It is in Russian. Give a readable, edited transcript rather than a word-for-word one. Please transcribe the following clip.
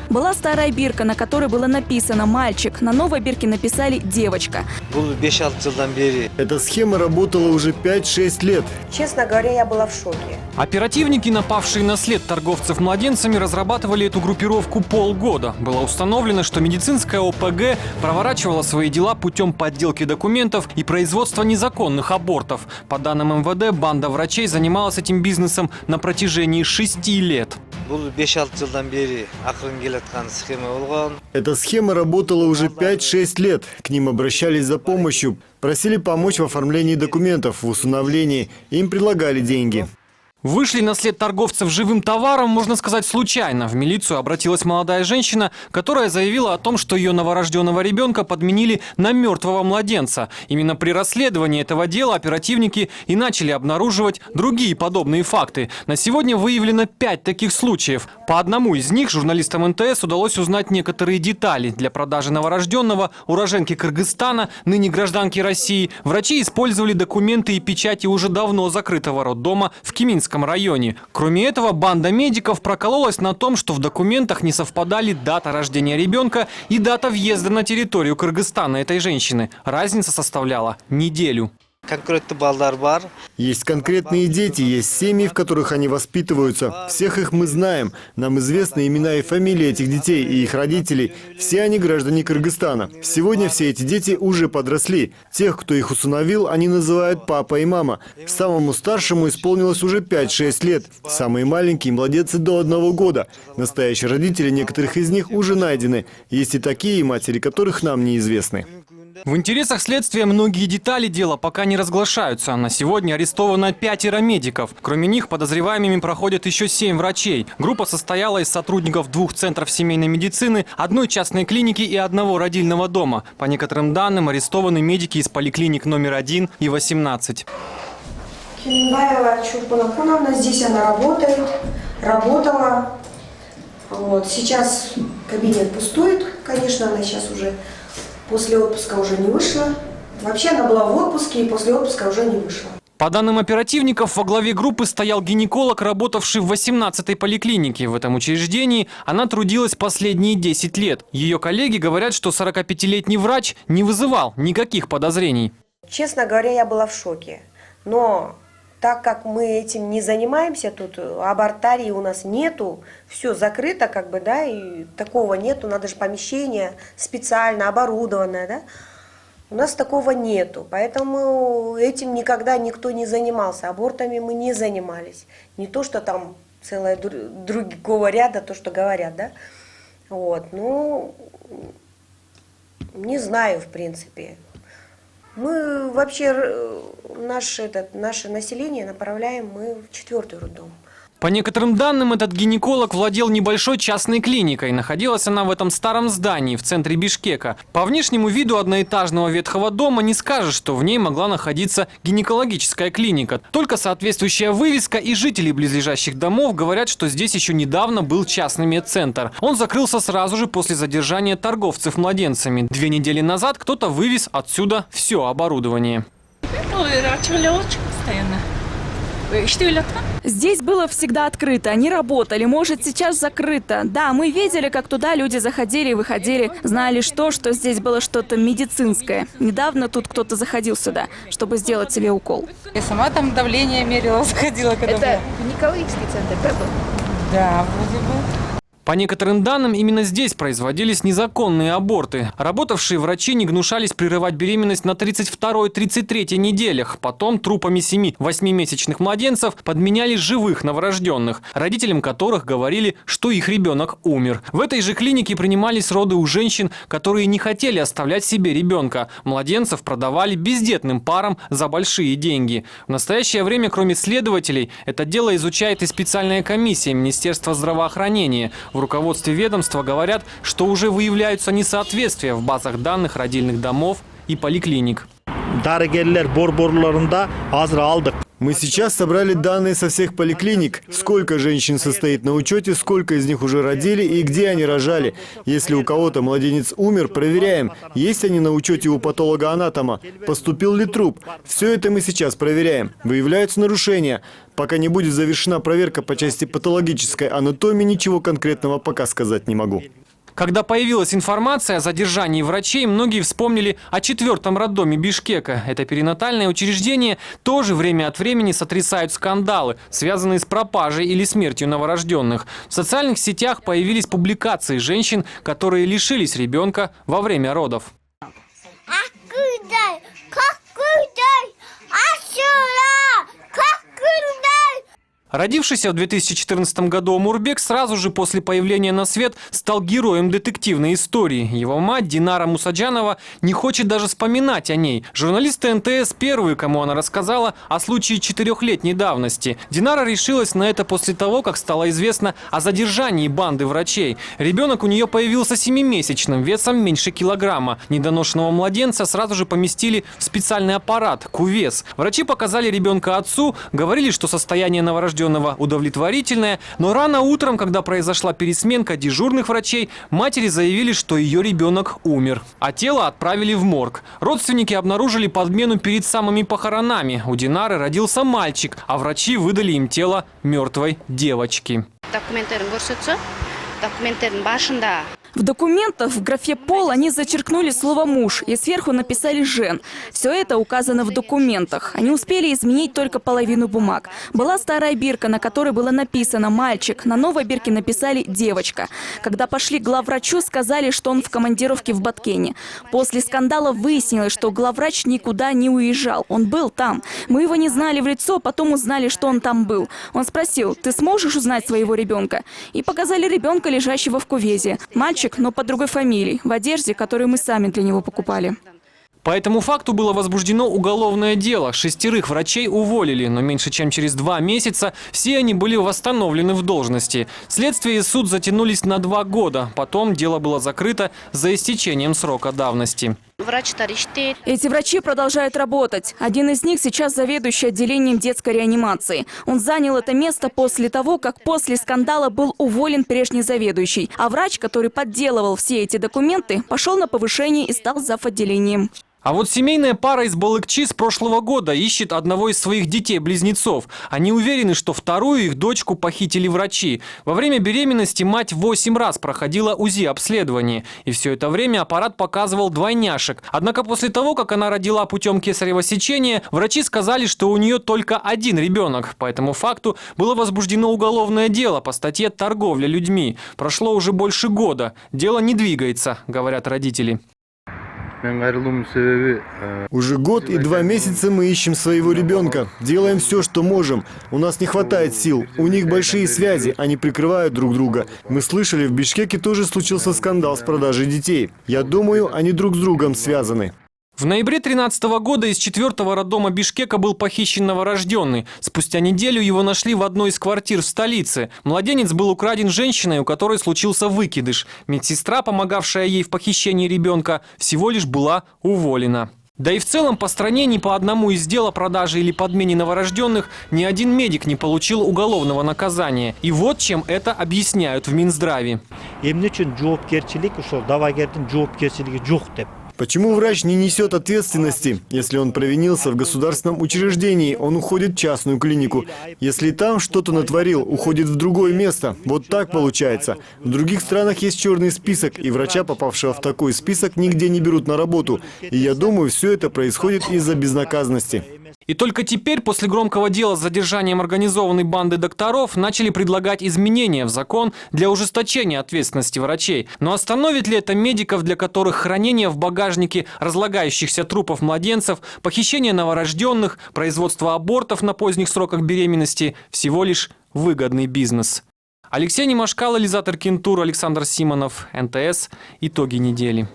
Была старая бирка, на которой было написано «мальчик». На новой бирке написали «девочка». Эта схема работала уже 5-6 лет. Честно говоря, я была в шоке. Оперативники, напавшие на след торговцев младенцами, разрабатывали эту группировку полгода. Было установлено, что медицинская ОПГ проворачивала свои дела путем подделки документов и производства незаконных абортов. По данным МВД, банда врачей занималась этим бизнесом на протяжении 6 лет. Эта схема работала уже 5-6 лет. К ним обращались за помощью, просили помочь в оформлении документов, в усыновлении. Им предлагали деньги. Вышли на след торговцев живым товаром, можно сказать, случайно. В милицию обратилась молодая женщина, которая заявила о том, что ее новорожденного ребенка подменили на мертвого младенца. Именно при расследовании этого дела оперативники и начали обнаруживать другие подобные факты. На сегодня выявлено 5 таких случаев. По одному из них журналистам НТС удалось узнать некоторые детали. Для продажи новорожденного уроженки Кыргызстана, ныне гражданки России, врачи использовали документы и печати уже давно закрытого роддома в Кеминском районе. Кроме этого, банда медиков прокололась на том, что в документах не совпадали дата рождения ребенка и дата въезда на территорию Кыргызстана этой женщины. Разница составляла неделю. Есть конкретные дети, есть семьи, в которых они воспитываются. Всех их мы знаем. Нам известны имена и фамилии этих детей и их родителей. Все они граждане Кыргызстана. Сегодня все эти дети уже подросли. Тех, кто их усыновил, они называют папа и мама. Самому старшему исполнилось уже 5-6 лет. Самые маленькие младенцы до 1 года. Настоящие родители некоторых из них уже найдены. Есть и такие матери, которых нам неизвестны. В интересах следствия многие детали дела пока не разглашаются. На сегодня арестовано 5 медиков. Кроме них подозреваемыми проходят еще 7 врачей. Группа состояла из сотрудников 2 центров семейной медицины, 1 частной клиники и 1 родильного дома. По некоторым данным, арестованы медики из поликлиник номер 1 и 18. Кенбаева Чурпанакуновна, здесь она работает, работала. Вот. Сейчас кабинет пустует, конечно, она сейчас уже после отпуска уже не вышла. Вообще она была в отпуске и после отпуска уже не вышла. По данным оперативников, во главе группы стоял гинеколог, работавший в 18-й поликлинике. В этом учреждении она трудилась последние 10 лет. Ее коллеги говорят, что 45-летний врач не вызывал никаких подозрений. Честно говоря, я была в шоке. Но так как мы этим не занимаемся, тут абортарии у нас нету, все закрыто, как бы, да, и такого нету, надо же помещение специально оборудованное, да. У нас такого нету, поэтому этим никогда никто не занимался, абортами мы не занимались. Не то, что там целое другого ряда, то, что говорят, да. Вот, ну, не знаю, в принципе. Мы вообще наше население направляем мы в 4-й роддом. По некоторым данным, этот гинеколог владел небольшой частной клиникой. Находилась она в этом старом здании в центре Бишкека. По внешнему виду одноэтажного ветхого дома не скажешь, что в ней могла находиться гинекологическая клиника. Только соответствующая вывеска, и жители близлежащих домов говорят, что здесь еще недавно был частный медцентр. Он закрылся сразу же после задержания торговцев младенцами. 2 недели назад кто-то вывез отсюда все оборудование. Здесь было всегда открыто, они работали, может, сейчас закрыто. Да, мы видели, как туда люди заходили и выходили, знали, что здесь было что-то медицинское. Недавно тут кто-то заходил сюда, чтобы сделать себе укол. Я сама там давление мерила, сходила. Когда это гинекологический центр, да, был? Да, вроде бы. По некоторым данным, именно здесь производились незаконные аборты. Работавшие врачи не гнушались прерывать беременность на 32-33 неделях. Потом трупами 7-8-месячных младенцев подменяли живых новорожденных, родителям которых говорили, что их ребенок умер. В этой же клинике принимались роды у женщин, которые не хотели оставлять себе ребенка. Младенцев продавали бездетным парам за большие деньги. В настоящее время, кроме следователей, это дело изучает и специальная комиссия Министерства здравоохранения. В руководстве ведомства говорят, что уже выявляются несоответствия в базах данных родильных домов и поликлиник. Darıgerler borborularında hazır aldık. Мы сейчас собрали данные со всех поликлиник, сколько женщин состоит на учете, сколько из них уже родили и где они рожали. Если у кого-то младенец умер, проверяем, есть они на учете у патолога-анатома, поступил ли труп. Все это мы сейчас проверяем. Выявляются нарушения. Пока не будет завершена проверка по части патологической анатомии, ничего конкретного пока сказать не могу. Когда появилась информация о задержании врачей, многие вспомнили о 4-м роддоме Бишкека. Это перинатальное учреждение тоже время от времени сотрясают скандалы, связанные с пропажей или смертью новорожденных. В социальных сетях появились публикации женщин, которые лишились ребенка во время родов. Родившийся в 2014 году Омурбек сразу же после появления на свет стал героем детективной истории. Его мать Динара Мусаджанова не хочет даже вспоминать о ней. Журналисты НТС первые, кому она рассказала о случае 4-летней давности. Динара решилась на это после того, как стало известно о задержании банды врачей. Ребенок у нее появился 7-месячным, весом меньше килограмма. Недоношенного младенца сразу же поместили в специальный аппарат – кувес. Врачи показали ребенка отцу, говорили, что состояние новорожденного удовлетворительное, но рано утром, когда произошла пересменка дежурных врачей, матери заявили, что ее ребенок умер, а тело отправили в морг. Родственники обнаружили подмену перед самыми похоронами. У Динары родился мальчик, а врачи выдали им тело мертвой девочки. В документах в графе «пол» они зачеркнули слово «муж» и сверху написали «жен». Все это указано в документах. Они успели изменить только половину бумаг. Была старая бирка, на которой было написано «мальчик». На новой бирке написали «девочка». Когда пошли к главврачу, сказали, что он в командировке в Баткене. После скандала выяснилось, что главврач никуда не уезжал. Он был там. Мы его не знали в лицо, потом узнали, что он там был. Он спросил: «Ты сможешь узнать своего ребенка?» И показали ребенка, лежащего в кувезе. Мальчик, но под другой фамилией, в одежде, которую мы сами для него покупали. По этому факту было возбуждено уголовное дело. 6 врачей уволили, но меньше чем через 2 месяца все они были восстановлены в должности. Следствие и суд затянулись на 2 года. Потом дело было закрыто за истечением срока давности. Эти врачи продолжают работать. Один из них сейчас заведующий отделением детской реанимации. Он занял это место после того, как после скандала был уволен прежний заведующий. А врач, который подделывал все эти документы, пошел на повышение и стал зав.отделением. А вот семейная пара из Балыкчи с прошлого года ищет одного из своих детей-близнецов. Они уверены, что вторую их дочку похитили врачи. Во время беременности мать 8 раз проходила УЗИ-обследование. И все это время аппарат показывал двойняшек. Однако после того, как она родила путем кесарево сечения, врачи сказали, что у нее только один ребенок. По этому факту было возбуждено уголовное дело по статье «Торговля людьми». Прошло уже больше года. Дело не двигается, говорят родители. Уже год и 2 месяца мы ищем своего ребенка. Делаем все, что можем. У нас не хватает сил. У них большие связи, они прикрывают друг друга. Мы слышали, в Бишкеке тоже случился скандал с продажей детей. Я думаю, они друг с другом связаны. В ноябре 2013 года из 4-го роддома Бишкека был похищен новорожденный. Спустя неделю его нашли в одной из квартир в столице. Младенец был украден женщиной, у которой случился выкидыш. Медсестра, помогавшая ей в похищении ребенка, всего лишь была уволена. Да и в целом по стране ни по одному из дел о продаже или подмене новорожденных ни один медик не получил уголовного наказания. И вот чем это объясняют в Минздраве. Почему врач не несет ответственности? Если он провинился в государственном учреждении, он уходит в частную клинику. Если там что-то натворил, уходит в другое место. Вот так получается. В других странах есть черный список, и врача, попавшего в такой список, нигде не берут на работу. И я думаю, все это происходит из-за безнаказанности. И только теперь, после громкого дела с задержанием организованной банды докторов, начали предлагать изменения в закон для ужесточения ответственности врачей. Но остановит ли это медиков, для которых хранение в багажнике разлагающихся трупов младенцев, похищение новорожденных, производство абортов на поздних сроках беременности – всего лишь выгодный бизнес? Алексей Немашкало, Лизатор Кинтур, Александр Симонов, НТС. Итоги недели.